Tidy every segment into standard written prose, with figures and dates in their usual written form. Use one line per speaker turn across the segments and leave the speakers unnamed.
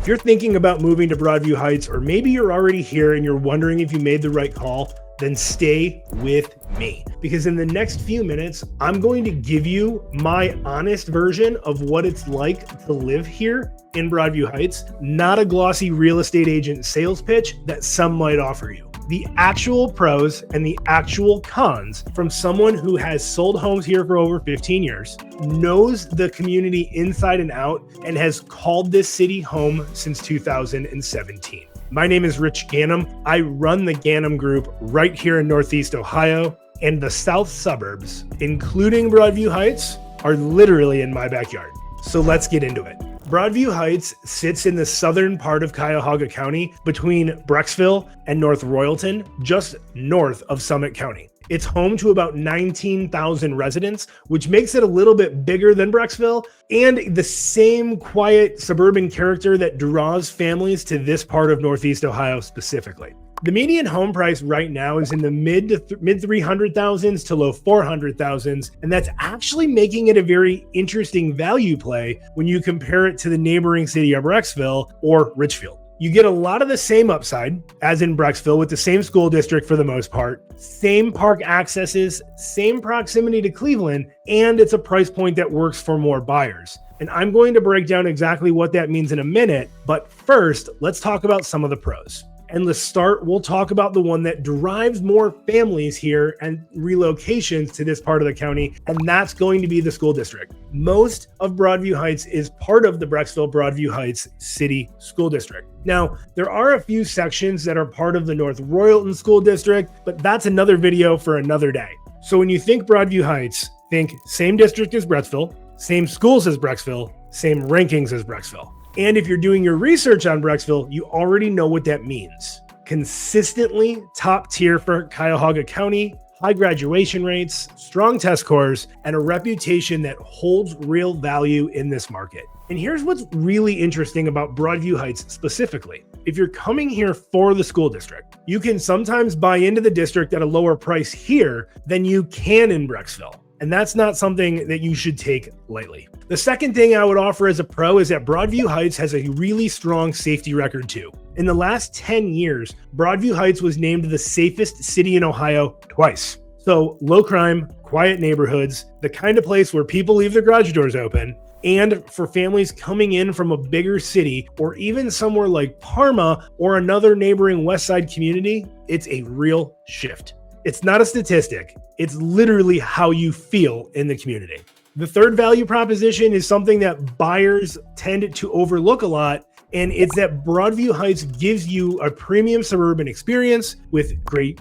you're thinking about moving to Broadview Heights, or maybe you're already here and you're wondering if you made the right call, then stay with me, because in the next few minutes, I'm going to give you my honest version of what it's like to live here in Broadview Heights, not a glossy real estate agent sales pitch that some might offer you. The actual pros and the actual cons from someone who has sold homes here for over 15 years, knows the community inside and out, and has called this city home since 2017. My name is Rich Ganim. I run the Ganim Group right here in Northeast Ohio, and the south suburbs, including Broadview Heights, are literally in my backyard. So let's get into it. Broadview Heights sits in the southern part of Cuyahoga County between Brecksville and North Royalton, just north of Summit County. It's home to about 19,000 residents, which makes it a little bit bigger than Brecksville, and the same quiet suburban character that draws families to this part of Northeast Ohio specifically. The median home price right now is in the mid 300,000s to low 400,000s, and that's actually making it a very interesting value play when you compare it to the neighboring city of Brecksville or Richfield. You get a lot of the same upside as in Brecksville, with the same school district for the most part, same park accesses, same proximity to Cleveland, and it's a price point that works for more buyers. And I'm going to break down exactly what that means in a minute, but first, let's talk about some of the pros. And let's start, we'll talk about the one that drives more families here and relocations to this part of the county, and that's going to be the school district. Most of Broadview Heights is part of the Brecksville-Broadview Heights City School District. Now, there are a few sections that are part of the North Royalton School District, but that's another video for another day. So when you think Broadview Heights, think same district as Brecksville, same schools as Brecksville, same rankings as Brecksville. And if you're doing your research on Brecksville, you already know what that means. Consistently top tier for Cuyahoga County, high graduation rates, strong test scores, and a reputation that holds real value in this market. And here's what's really interesting about Broadview Heights specifically. If you're coming here for the school district, you can sometimes buy into the district at a lower price here than you can in Brecksville. And that's not something that you should take lightly. The second thing I would offer as a pro is that Broadview Heights has a really strong safety record too. In the last 10 years, Broadview Heights was named the safest city in Ohio twice. So low crime, quiet neighborhoods, the kind of place where people leave their garage doors open, and for families coming in from a bigger city or even somewhere like Parma or another neighboring West Side community, it's a real shift. It's not a statistic. It's literally how you feel in the community. The third value proposition is something that buyers tend to overlook a lot, and it's that Broadview Heights gives you a premium suburban experience with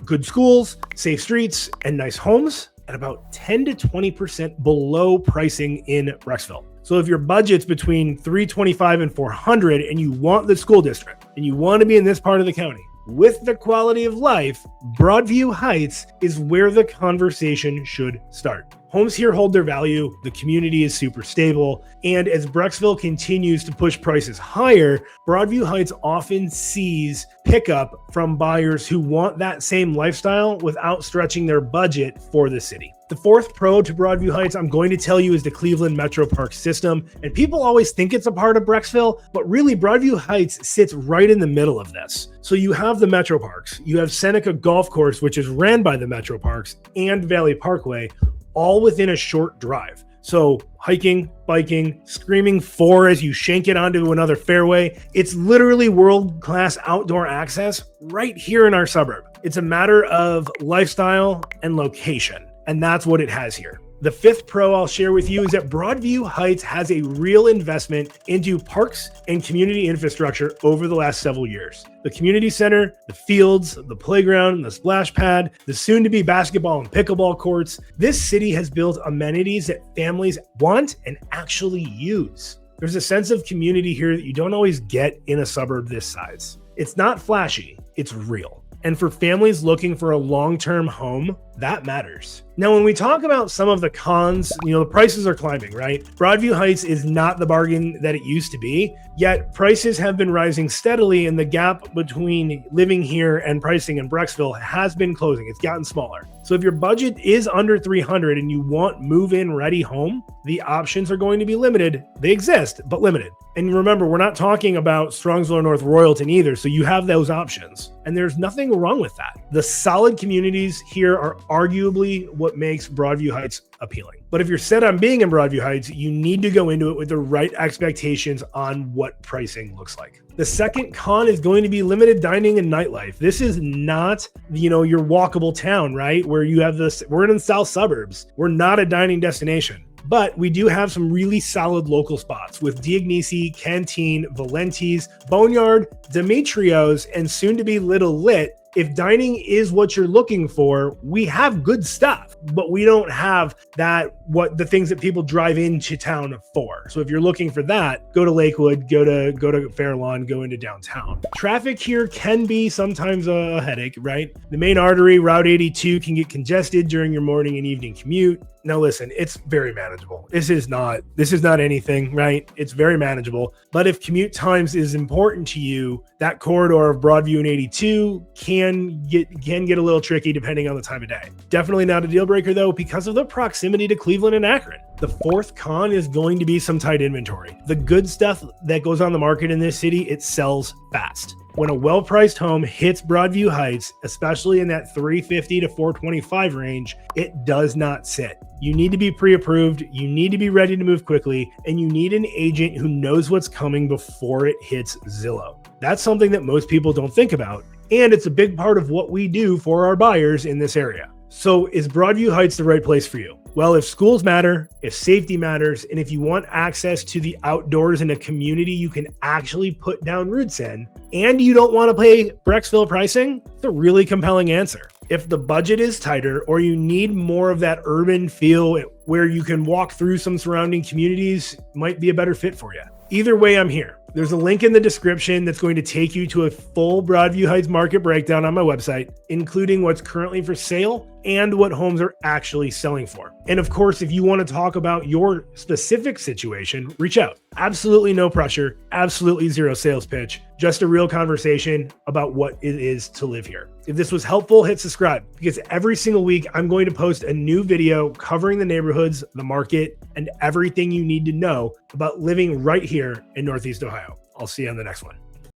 good schools, safe streets, and nice homes at about 10 to 20% below pricing in Brecksville. So if your budget's between $325 and $400 and you want the school district and you want to be in this part of the county, with the quality of life, Broadview Heights is where the conversation should start. Homes here hold their value, the community is super stable, and as Brecksville continues to push prices higher, Broadview Heights often sees pickup from buyers who want that same lifestyle without stretching their budget for the city. The fourth pro to Broadview Heights I'm going to tell you is the Cleveland Metro Park system, and people always think it's a part of Brecksville, but really Broadview Heights sits right in the middle of this. So you have the Metro Parks, you have Seneca Golf Course, which is ran by the Metro Parks, and Valley Parkway, all within a short drive. So hiking, biking, screaming four as you shank it onto another fairway. It's literally world-class outdoor access right here in our suburb. It's a matter of lifestyle and location, and that's what it has here. The fifth pro I'll share with you is that Broadview Heights has a real investment into parks and community infrastructure over the last several years. The community center, the fields, the playground, the splash pad, the soon-to-be basketball and pickleball courts. This city has built amenities that families want and actually use. There's a sense of community here that you don't always get in a suburb this size. It's not flashy, it's real. And for families looking for a long-term home, that matters. Now, when we talk about some of the cons, the prices are climbing, right? Broadview Heights is not the bargain that it used to be, yet prices have been rising steadily, and the gap between living here and pricing in Brecksville has been closing. It's gotten smaller. So if your budget is under $300 and you want move-in ready home, the options are going to be limited. They exist, but limited. And remember, we're not talking about Strongsville or North Royalton either, so you have those options. And there's nothing wrong with that. The solid communities here are arguably what makes Broadview Heights appealing. But if you're set on being in Broadview Heights, you need to go into it with the right expectations on what pricing looks like. The second con is going to be limited dining and nightlife. This is not, your walkable town, right? Where you have this, we're in the south suburbs. We're not a dining destination. But we do have some really solid local spots with Diagnesi, Canteen, Valenti's, Boneyard, Demetrio's, and soon to be Little Lit. If dining is what you're looking for, we have good stuff, but we don't have the things that people drive into town for. So if you're looking for that, go to Lakewood, go to Fairlawn, go into downtown. Traffic here can be sometimes a headache, right? The main artery, Route 82, can get congested during your morning and evening commute. Now listen, it's very manageable. This is not anything, right? It's very manageable. But if commute times is important to you, that corridor of Broadview and 82 can get a little tricky depending on the time of day. Definitely not a deal breaker though, because of the proximity to Cleveland and Akron. The fourth con is going to be some tight inventory. The good stuff that goes on the market in this city, it sells fast. When a well-priced home hits Broadview Heights, especially in that $350 to $425 range, it does not sit. You need to be pre-approved, you need to be ready to move quickly, and you need an agent who knows what's coming before it hits Zillow. That's something that most people don't think about, and it's a big part of what we do for our buyers in this area. So is Broadview Heights the right place for you? Well, if schools matter, if safety matters, and if you want access to the outdoors in a community you can actually put down roots in, and you don't want to pay Brecksville pricing, it's a really compelling answer. If the budget is tighter or you need more of that urban feel where you can walk through some surrounding communities, might be a better fit for you. Either way, I'm here. There's a link in the description that's going to take you to a full Broadview Heights market breakdown on my website, including what's currently for sale and what homes are actually selling for. And of course, if you want to talk about your specific situation, reach out. Absolutely no pressure, absolutely zero sales pitch, just a real conversation about what it is to live here. If this was helpful, hit subscribe, because every single week I'm going to post a new video covering the neighborhoods, the market, and everything you need to know about living right here in Northeast Ohio. I'll see you on the next one.